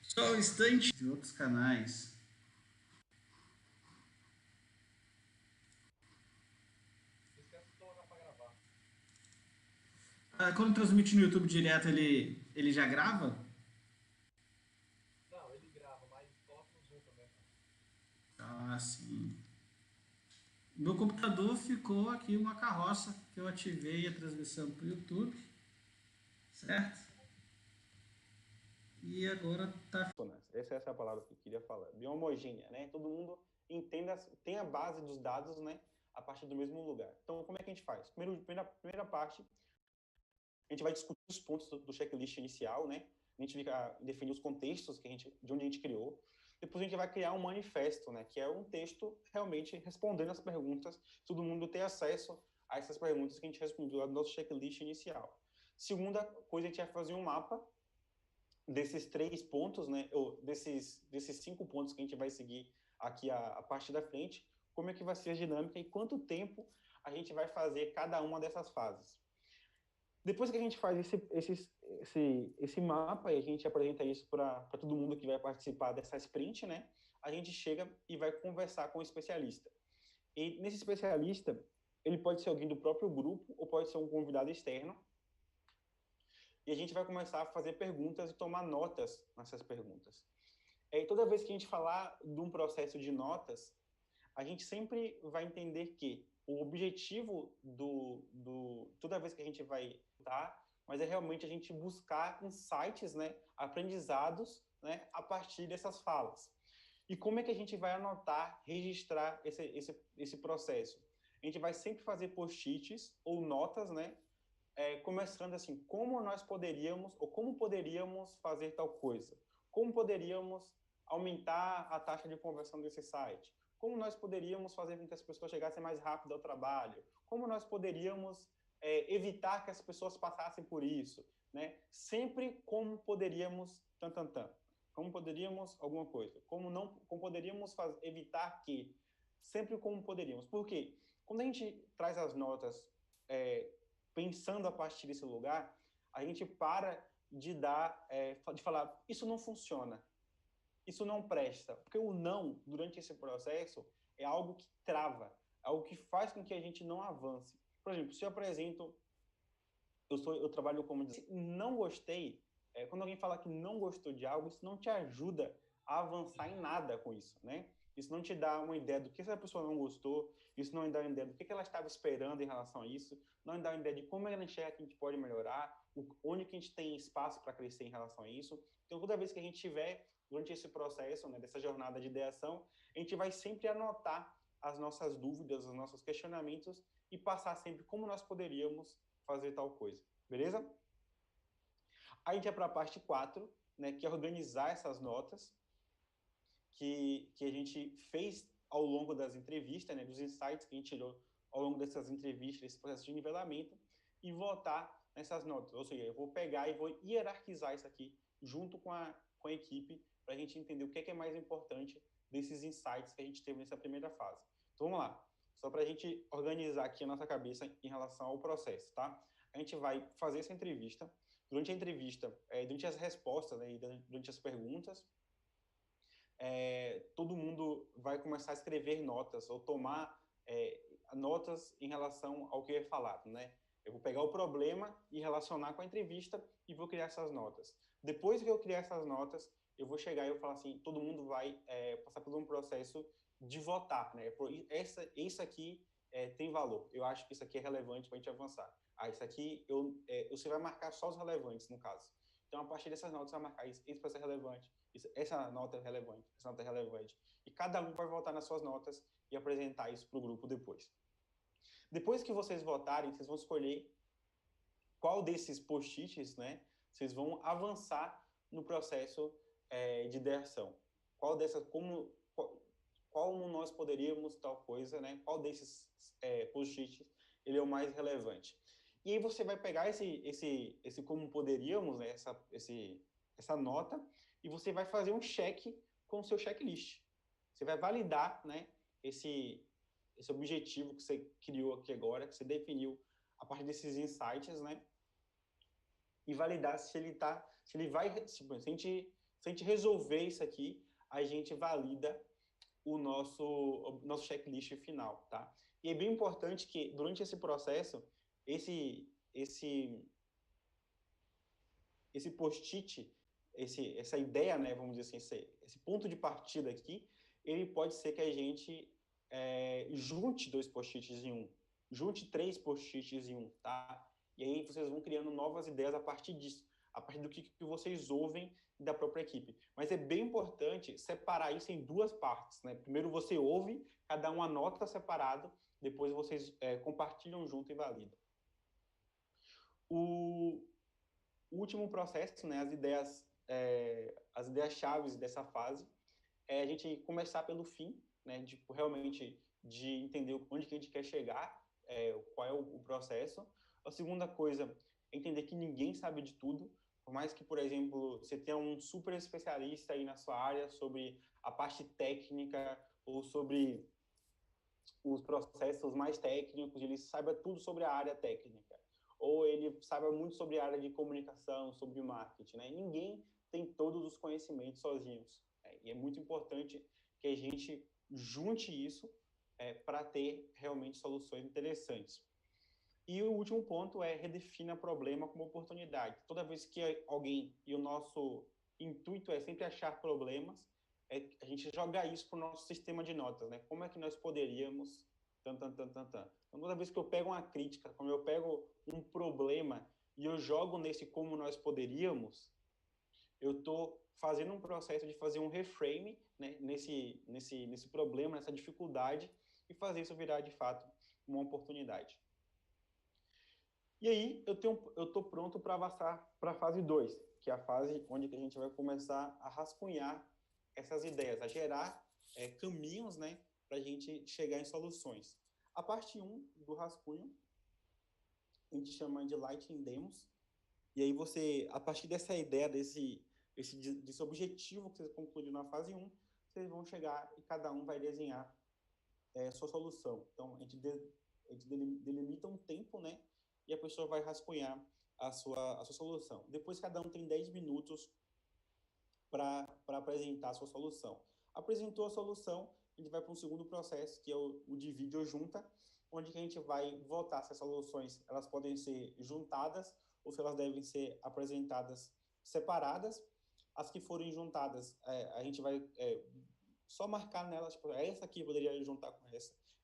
Só um instante de outros canais. Ah, quando transmite no YouTube direto, ele já grava? Ah, sim. Meu computador ficou aqui uma carroça que eu ativei a transmissão para o YouTube, certo? E agora tá. Essa é a palavra que eu queria falar. Bem homogênea, né? Todo mundo entenda, tem a base dos dados, né? A partir do mesmo lugar. Então, como é que a gente faz? Primeira parte, a gente vai discutir os pontos do checklist inicial, né? A gente vai definir os contextos de onde a gente criou. Depois a gente vai criar um manifesto, né? Que é um texto realmente respondendo as perguntas, todo mundo ter acesso a essas perguntas que a gente respondeu lá no nosso checklist inicial. Segunda coisa, a gente vai fazer um mapa desses 3 pontos, né? Ou desses 5 pontos que a gente vai seguir aqui a partir da frente, como é que vai ser a dinâmica e quanto tempo a gente vai fazer cada uma dessas fases. Depois que a gente faz esse mapa e a gente apresenta isso para todo mundo que vai participar dessa sprint, né? A gente chega e vai conversar com o especialista. E nesse especialista, ele pode ser alguém do próprio grupo ou pode ser um convidado externo. E a gente vai começar a fazer perguntas e tomar notas nessas perguntas. E toda vez que a gente falar de um processo de notas, a gente sempre vai entender que o objetivo toda vez que a gente vai estar, mas é realmente a gente buscar insights, né, aprendizados, né, a partir dessas falas. E como é que a gente vai anotar, registrar esse processo? A gente vai sempre fazer post-its ou notas, né, começando assim, como nós poderíamos, ou como poderíamos fazer tal coisa? Como poderíamos aumentar a taxa de conversão desse site? Como nós poderíamos fazer com que as pessoas chegassem mais rápido ao trabalho? Como nós poderíamos evitar que as pessoas passassem por isso? Né? Sempre como poderíamos, como poderíamos alguma coisa? Como poderíamos evitar que? Sempre como poderíamos. Por quê? Quando a gente traz as notas é, pensando a partir desse lugar, a gente para de falar, isso não funciona, isso não presta. Porque o não, durante esse processo, é algo que trava, é algo que faz com que a gente não avance. Por exemplo, se eu apresento, eu trabalho como não gostei, quando alguém fala que não gostou de algo, isso não te ajuda a avançar em nada com isso, né? Isso não te dá uma ideia do que essa pessoa não gostou, isso não dá uma ideia do que ela estava esperando em relação a isso, não dá uma ideia de como ela enxerga que a gente pode melhorar, onde que a gente tem espaço para crescer em relação a isso. Então, toda vez que a gente tiver, durante esse processo, né, dessa jornada de ideação, a gente vai sempre anotar as nossas dúvidas, os nossos questionamentos e passar sempre como nós poderíamos fazer tal coisa, beleza? Aí a gente vai para a parte 4, né, que é organizar essas notas que a gente fez ao longo das entrevistas, né, dos insights que a gente tirou ao longo dessas entrevistas, desse processo de nivelamento, e votar nessas notas. Ou seja, eu vou pegar e vou hierarquizar isso aqui junto com a equipe para a gente entender o que é mais importante desses insights que a gente teve nessa primeira fase. Então vamos lá, só para a gente organizar aqui a nossa cabeça em relação ao processo, tá? A gente vai fazer essa entrevista. Durante a entrevista, durante as respostas, né, e durante as perguntas, todo mundo vai começar a escrever notas ou tomar notas em relação ao que é falado, né? Eu vou pegar o problema e relacionar com a entrevista e vou criar essas notas. Depois que eu criar essas notas, eu vou chegar e eu falar assim, todo mundo vai passar por um processo de votar, né? Isso aqui tem valor. Eu acho que isso aqui é relevante para a gente avançar. Ah, isso aqui você vai marcar só os relevantes, no caso. Então, a partir dessas notas, você vai marcar isso para ser relevante, essa nota é relevante, essa nota é relevante. E cada um vai votar nas suas notas e apresentar isso para o grupo depois. Depois que vocês votarem, vocês vão escolher qual desses post-its, né, vocês vão avançar no processo de ideação. Qual nós poderíamos tal coisa, né? Qual desses post-its ele é o mais relevante. E aí você vai pegar esse como poderíamos, né, essa nota, e você vai fazer um check com o seu checklist. Você vai validar, né, esse objetivo que você criou aqui agora, que você definiu a partir desses insights, né, e validar se ele vai, se Se a gente resolver isso aqui, a gente valida o nosso checklist final, tá? E é bem importante que, durante esse processo, esse post-it, essa ideia, né, vamos dizer assim, esse ponto de partida aqui, ele pode ser que a gente junte 2 post-its em um, junte 3 post-its em um, tá? E aí vocês vão criando novas ideias a partir disso, a partir do que vocês ouvem da própria equipe. Mas é bem importante separar isso em 2 partes, né? Primeiro você ouve, cada um anota separado, depois vocês compartilham junto e validam. O último processo, né, as ideias chaves dessa fase, é a gente começar pelo fim, né, realmente de entender onde que a gente quer chegar, qual é o processo. A segunda coisa é entender que ninguém sabe de tudo, por mais que, por exemplo, você tenha um super especialista aí na sua área sobre a parte técnica ou sobre os processos mais técnicos, ele saiba tudo sobre a área técnica, ou ele saiba muito sobre a área de comunicação, sobre marketing, né? Ninguém tem todos os conhecimentos sozinhos, né? E é muito importante que a gente junte isso para ter realmente soluções interessantes. E o último ponto é redefina problema como oportunidade. Toda vez que alguém, e o nosso intuito é sempre achar problemas, a gente joga isso para o nosso sistema de notas, né? Como é que nós poderíamos... Então, toda vez que eu pego uma crítica, quando eu pego um problema e eu jogo nesse como nós poderíamos, eu estou fazendo um processo de fazer um reframe, né, nesse problema, nessa dificuldade, e fazer isso virar, de fato, uma oportunidade. E aí, eu estou pronto para avançar para a fase 2, que é a fase onde a gente vai começar a rascunhar essas ideias, a gerar caminhos, né, para a gente chegar em soluções. A parte 1 do rascunho, a gente chama de Lighting Demos, e aí você, a partir dessa ideia, desse objetivo que você concluiu na fase 1, vocês vão chegar e cada um vai desenhar sua solução. Então, a gente delimita um tempo, né, e a pessoa vai rascunhar a sua solução. Depois, cada um tem 10 minutos para apresentar a sua solução. Apresentou a solução, a gente vai para um segundo processo, que é o divide ou junta, onde que a gente vai votar se as soluções elas podem ser juntadas ou se elas devem ser apresentadas separadas. As que forem juntadas, a gente vai só marcar nelas, tipo, essa aqui poderia juntar com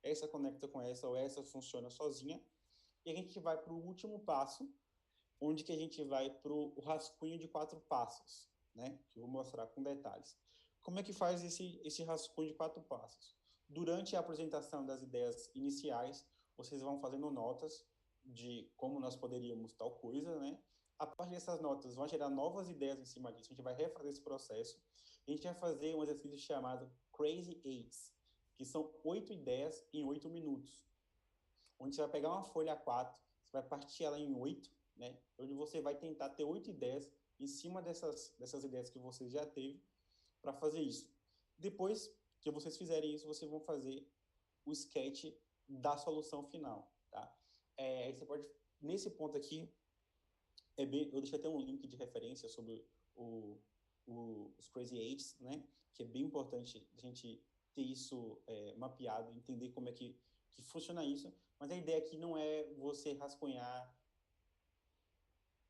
essa conecta com essa, ou essa funciona sozinha. E a gente vai para o último passo, onde que a gente vai para o rascunho de 4 passos, né? Que eu vou mostrar com detalhes. Como é que faz esse rascunho de 4 passos? Durante a apresentação das ideias iniciais, vocês vão fazendo notas de como nós poderíamos tal coisa, né? A partir dessas notas, vão gerar novas ideias em cima disso. A gente vai refazer esse processo. A gente vai fazer um exercício chamado Crazy Eights, que são 8 ideias em 8 minutos. Onde você vai pegar uma folha A4, você vai partir ela em 8, né? Onde você vai tentar ter 8 ideias em cima dessas ideias que você já teve para fazer isso. Depois que vocês fizerem isso, vocês vão fazer o sketch da solução final, tá? Aí você pode, nesse ponto aqui, eu deixei até um link de referência sobre os Crazy Eights, né? Que é bem importante a gente ter isso mapeado, entender como é que funciona isso. Mas a ideia aqui não é você rascunhar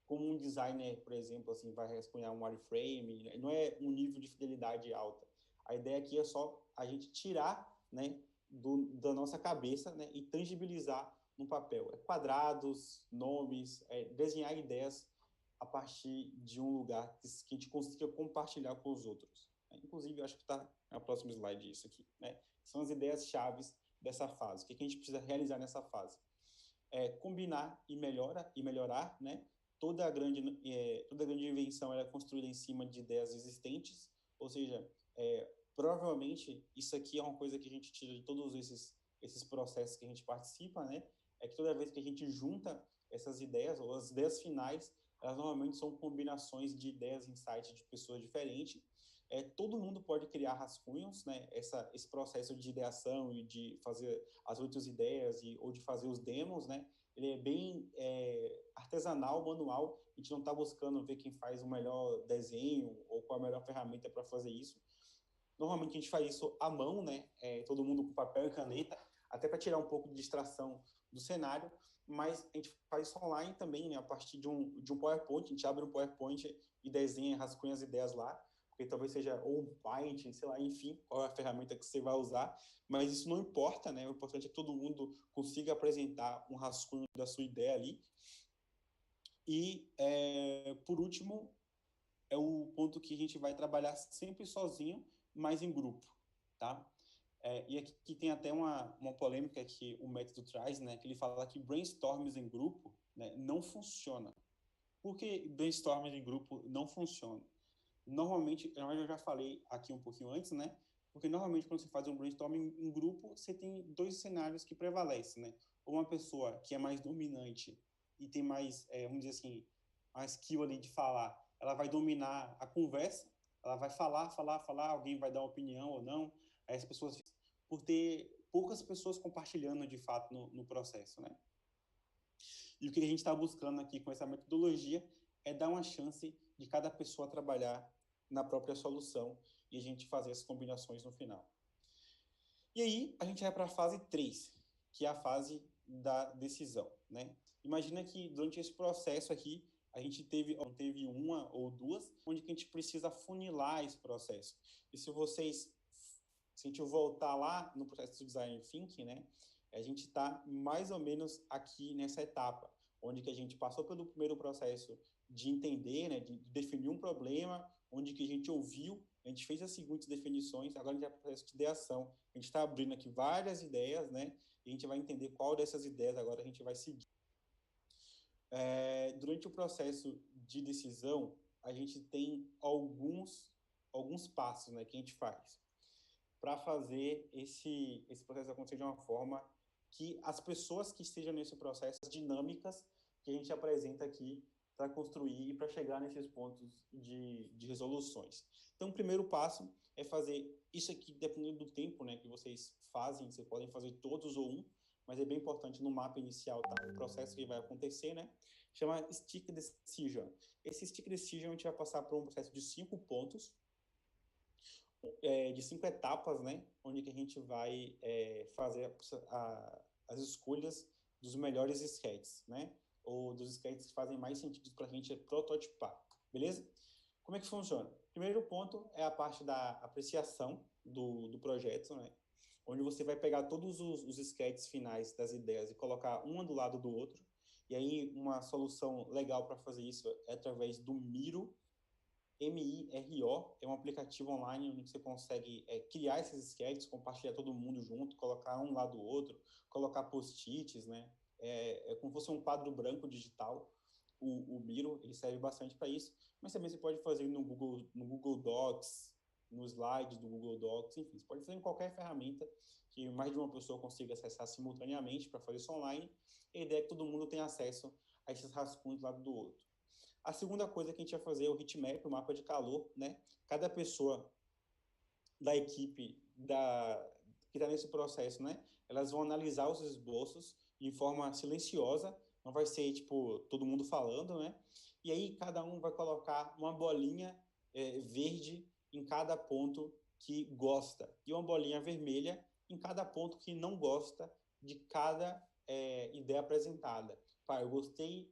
como um designer, por exemplo, assim, vai rascunhar um wireframe, não é um nível de fidelidade alta. A ideia aqui é só a gente tirar, né, da nossa cabeça, né, e tangibilizar no papel. Quadrados, nomes, desenhar ideias a partir de um lugar que a gente consiga compartilhar com os outros. Inclusive, eu acho que está no próximo slide isso aqui, né? São as ideias chaves dessa fase. O que a gente precisa realizar nessa fase? Combinar e melhorar, né? Toda grande invenção é construída em cima de ideias existentes, ou seja, provavelmente isso aqui é uma coisa que a gente tira de todos esses processos que a gente participa, né? É que toda vez que a gente junta essas ideias, ou as ideias finais, elas normalmente são combinações de ideias, insights de pessoas diferentes. Todo mundo pode criar rascunhos, né? Esse processo de ideação e de fazer as outras ideias ou de fazer os demos, né? Ele é bem artesanal, manual. A gente não está buscando ver quem faz o melhor desenho ou qual a melhor ferramenta para fazer isso. Normalmente a gente faz isso à mão, né? Todo mundo com papel e caneta, até para tirar um pouco de distração do cenário, mas a gente faz isso online também, né? A partir de um PowerPoint, a gente abre um PowerPoint e desenha, rascunha as ideias lá, porque talvez seja ou um Paint, sei lá, enfim, qual é a ferramenta que você vai usar, mas isso não importa, né? O importante é que todo mundo consiga apresentar um rascunho da sua ideia ali. E, por último, é o ponto que a gente vai trabalhar sempre sozinho, mas em grupo, tá? E aqui tem até uma polêmica que o método traz, né? Que ele fala que brainstorms em grupo, né, não funciona. Por que brainstorms em grupo não funciona? Normalmente, eu já falei aqui um pouquinho antes, né? Porque normalmente quando você faz um brainstorming em grupo, você tem dois cenários que prevalecem, né? Uma pessoa que é mais dominante e tem mais, vamos dizer assim, mais skill ali de falar, ela vai dominar a conversa, ela vai falar, alguém vai dar uma opinião ou não, aí as pessoas, por ter poucas pessoas compartilhando de fato no processo, né? E o que a gente está buscando aqui com essa metodologia é dar uma chance de cada pessoa trabalhar na própria solução e a gente fazer as combinações no final. E aí, a gente vai para a fase 3, que é a fase da decisão, né? Imagina que durante esse processo aqui, a gente teve uma ou duas, onde que a gente precisa funilar esse processo. E se a gente voltar lá no processo de Design Thinking, né? A gente está mais ou menos aqui nessa etapa, onde que a gente passou pelo primeiro processo de entender, né, de definir um problema, onde que a gente ouviu, a gente fez as seguintes definições, agora a gente vai para o processo de ideação. A gente está abrindo aqui várias ideias, né, e a gente vai entender qual dessas ideias agora a gente vai seguir. Durante o processo de decisão, a gente tem alguns passos, né, que a gente faz para fazer esse processo acontecer de uma forma que as pessoas que estejam nesse processo, as dinâmicas que a gente apresenta aqui para construir e para chegar nesses pontos de resoluções. Então, o primeiro passo é fazer isso aqui, dependendo do tempo, né, que vocês fazem, vocês podem fazer todos ou um, mas é bem importante no mapa inicial, tá? O processo que vai acontecer, né? Chama Stick Decision. Esse Stick Decision a gente vai passar por um processo de 5 pontos, de 5 etapas, né? Onde que a gente vai fazer as escolhas dos melhores sketches, né? Ou dos sketches que fazem mais sentido para a gente prototipar, beleza? Como é que funciona? Primeiro ponto é a parte da apreciação do projeto, né? Onde você vai pegar todos os sketches finais das ideias e colocar um do lado do outro. E aí, uma solução legal para fazer isso é através do Miro, Miro, é um aplicativo online onde você consegue criar esses sketches, compartilhar todo mundo junto, colocar um lado do outro, colocar post-its, né? É como se fosse um quadro branco digital. O Miro, ele serve bastante para isso, mas também você pode fazer no Google Docs, no slide do Google Docs, enfim, você pode fazer em qualquer ferramenta que mais de uma pessoa consiga acessar simultaneamente para fazer isso online. E a ideia é que todo mundo tenha acesso a esses rascunhos do lado do outro. A segunda coisa que a gente vai fazer é o heatmap, o mapa de calor, né? Cada pessoa da equipe que está nesse processo, né? Elas vão analisar os esboços de forma silenciosa, não vai ser, tipo, todo mundo falando, né? E aí cada um vai colocar uma bolinha verde em cada ponto que gosta e uma bolinha vermelha em cada ponto que não gosta de cada ideia apresentada. Eu gostei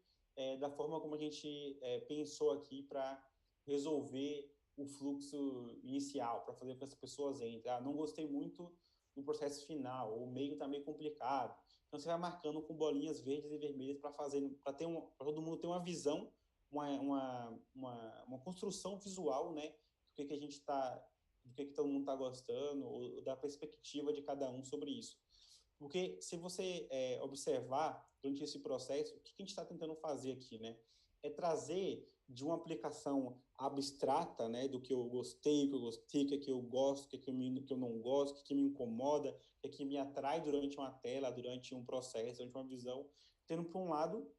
da forma como a gente pensou aqui para resolver o fluxo inicial, para fazer com que as pessoas entrem. Não gostei muito do processo final, o meio está meio complicado. Então, você vai marcando com bolinhas verdes e vermelhas para todo mundo ter uma visão, uma construção visual, né? Do que a gente está, do que todo mundo está gostando, ou da perspectiva de cada um sobre isso. Porque se você observar durante esse processo, o que a gente está tentando fazer aqui, né? É trazer de uma aplicação abstrata, né? Do que eu gostei, o que eu gosto, o que eu não gosto, o que me incomoda, o que me atrai durante uma tela, durante um processo, durante uma visão, tendo para um lado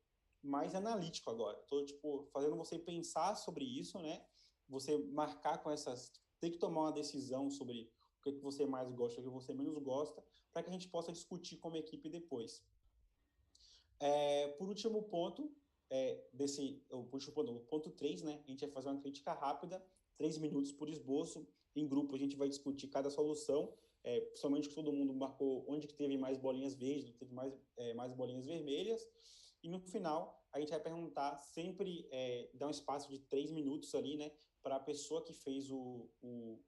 mais analítico agora. Estou, tipo, fazendo você pensar sobre isso, né? Você marcar com essas... Tem que tomar uma decisão sobre o que você mais gosta, o que você menos gosta, para que a gente possa discutir como equipe depois. Por último ponto, eu puxo o ponto 3, né? A gente vai fazer uma crítica rápida, 3 minutos por esboço. Em grupo, a gente vai discutir cada solução, principalmente que todo mundo marcou onde que teve mais bolinhas verdes, onde teve mais bolinhas vermelhas. E no final, a gente vai perguntar sempre, dar um espaço de 3 minutos ali, né? Para a pessoa que fez o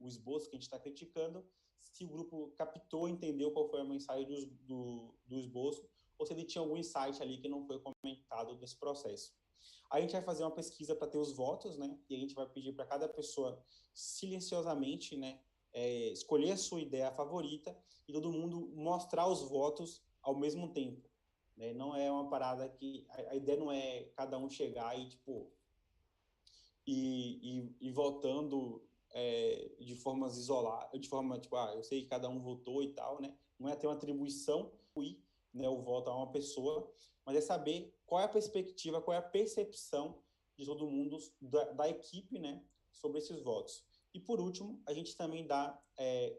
esboço que a gente está criticando, se o grupo captou, entendeu qual foi a mensagem do esboço, ou se ele tinha algum insight ali que não foi comentado nesse processo. A gente vai fazer uma pesquisa para ter os votos, né? E a gente vai pedir para cada pessoa silenciosamente, né? Escolher a sua ideia favorita e todo mundo mostrar os votos ao mesmo tempo. Né? Não é uma parada que... A ideia não é cada um chegar e, tipo... E votando de formas isoladas, de forma, tipo, eu sei que cada um votou e tal, né? Não é ter uma atribuição, né, o voto a uma pessoa, mas é saber qual é a perspectiva, qual é a percepção de todo mundo, da equipe, né, sobre esses votos. E, por último, a gente também dá,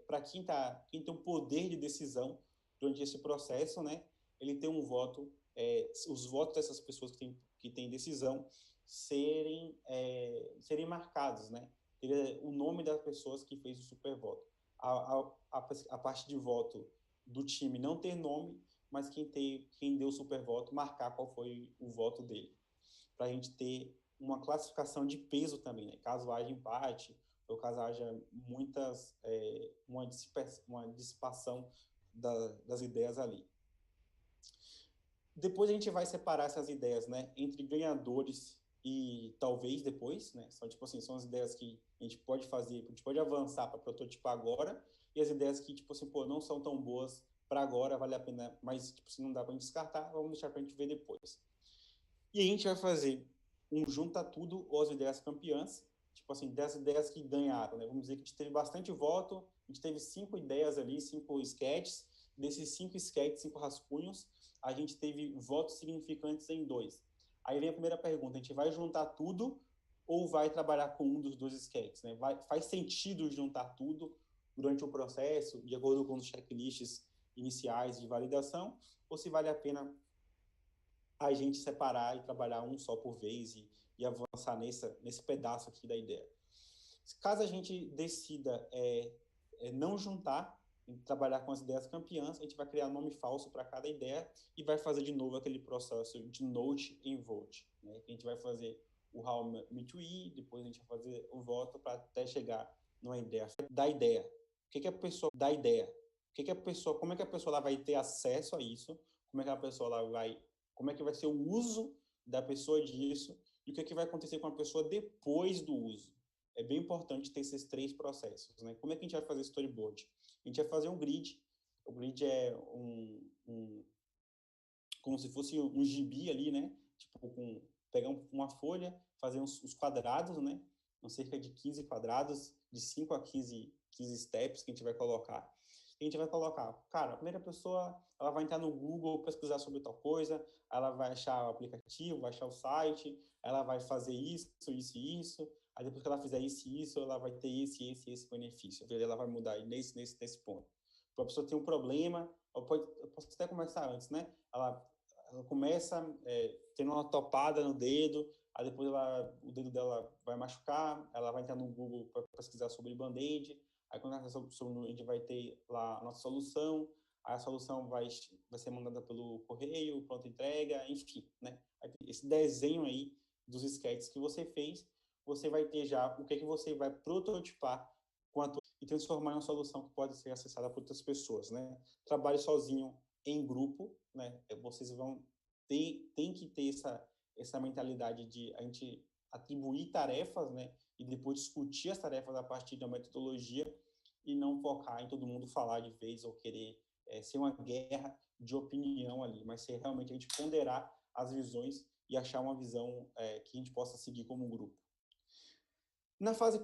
para quem tem o poder de decisão durante esse processo, né, ele tem um voto, os votos dessas pessoas que têm decisão serem marcados, né, o nome das pessoas que fez o supervoto. A parte de voto do time não ter nome, mas quem deu o supervoto marcar qual foi o voto dele. Para a gente ter uma classificação de peso também, né? Caso haja empate, ou caso haja uma dissipação das ideias ali. Depois a gente vai separar essas ideias, né, entre ganhadores e talvez depois, né, são tipo assim, são as ideias que a gente pode fazer, a gente pode avançar para prototipar agora, e as ideias que, tipo assim, não são tão boas para agora, vale a pena, mas, tipo, se não dá para a gente descartar, vamos deixar para a gente ver depois. E a gente vai fazer um junta tudo ou as ideias campeãs, tipo assim, das ideias que ganharam, né? Vamos dizer que a gente teve bastante voto, a gente teve 5 ideias ali, 5 sketches, desses 5 sketches, 5 rascunhos, a gente teve votos significantes em 2. Aí vem a primeira pergunta, a gente vai juntar tudo ou vai trabalhar com um dos 2 sketches, né? Faz sentido juntar tudo durante o processo, de acordo com os checklists iniciais de validação, ou se vale a pena a gente separar e trabalhar um só por vez e avançar nesse pedaço aqui da ideia. Caso a gente decida não juntar, trabalhar com as ideias campeãs, a gente vai criar um nome falso para cada ideia e vai fazer de novo aquele processo de note em vote. Né? A gente vai fazer o how me to e, depois a gente vai fazer o voto para até chegar numa ideia. Da ideia. O que a pessoa dá ideia? Como é que a pessoa lá vai ter acesso a isso? Como é que a pessoa lá como é que vai ser o uso da pessoa disso e o que vai acontecer com a pessoa depois do uso. É bem importante ter esses 3 processos, né? Como é que a gente vai fazer storyboard? A gente vai fazer um grid. O grid é como se fosse um gibi ali, né? Tipo, pegar uma folha, fazer os quadrados, né? Cerca de 15 quadrados, de 5 a 15 steps que a gente vai colocar. A gente vai colocar, cara, a primeira pessoa, ela vai entrar no Google, pesquisar sobre tal coisa, ela vai achar o aplicativo, vai achar o site, ela vai fazer isso, isso e isso, aí depois que ela fizer isso e isso, ela vai ter esse benefício. Ela vai mudar nesse ponto. Para a pessoa ter um problema, eu posso até começar antes, né? Ela começa tendo uma topada no dedo, aí depois o dedo dela vai machucar, ela vai entrar no Google para pesquisar sobre Band-Aid, aí quando a gente vai ter lá a nossa solução, aí a solução vai ser mandada pelo correio, pronta entrega, enfim, né? Esse desenho aí dos sketches que você fez, você vai ter já o que você vai prototipar e transformar em uma solução que pode ser acessada por outras pessoas, né? Trabalhe sozinho em grupo, né? Vocês tem que ter essa mentalidade de a gente atribuir tarefas, né? E depois discutir as tarefas a partir da metodologia e não focar em todo mundo falar de vez ou querer ser uma guerra de opinião ali, mas ser realmente a gente ponderar as visões e achar uma visão que a gente possa seguir como um grupo. Na fase 4,